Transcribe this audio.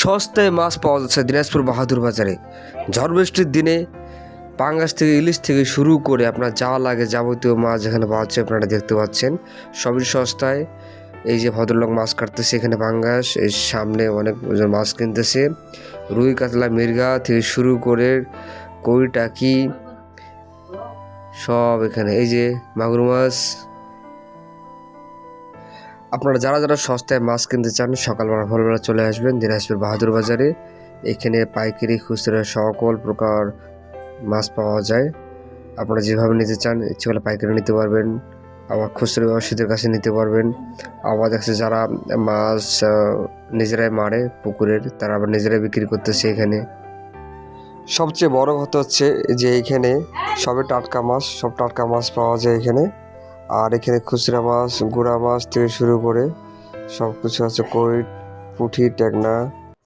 সস্তায় মাছ পাওয়া যাচ্ছে দিনাজপুর বাহাদুর বাজারে। ঝড় বৃষ্টির দিনে পাঙ্গাস থেকে ইলিশ থেকে শুরু করে আপনার যা লাগে যাবতীয় মাছ এখানে পাওয়া যাচ্ছে, আপনারা দেখতে পাচ্ছেন সবই সস্তায়। এই যে ভদ্রলোক মাছ কাটতেছে এখানে পাঙ্গাস, এই সামনে অনেক মাছ কিনতেছে, রুই কাতলা মির্গা থেকে শুরু করে কই টাকি সব এখানে। এই যে মাগুর মাছ। আপনারা যারা যারা সস্তায় মাছ কিনতে চান সকালবেলা ভোরবেলা চলে আসবেন দিনাজপুর বাহাদুর বাজারে। এখানে পাইকারি খুচরা সকল প্রকার মাছ পাওয়া যায়। আপনারা যেভাবে নিতে চান ইচ্ছে করলে পাইকারি নিতে পারবেন, আবার খুচরা ব্যবসায়ীদের কাছে নিতে পারবেন। আবার দেখছে যারা মাছ নিজেরাই মারে পুকুরের, তারা আবার নিজেরাই বিক্রি করতেছে এখানে। সবচেয়ে বড় কথা হচ্ছে যে এখানে সবে টাটকা মাছ, সব টাটকা মাছ পাওয়া যায় এখানে। আর এখানে খুচরা মাছ, গুড়া মাছ থেকে শুরু করে সব কিছু আছে, কই, পুঁটি, ট্যাংরা।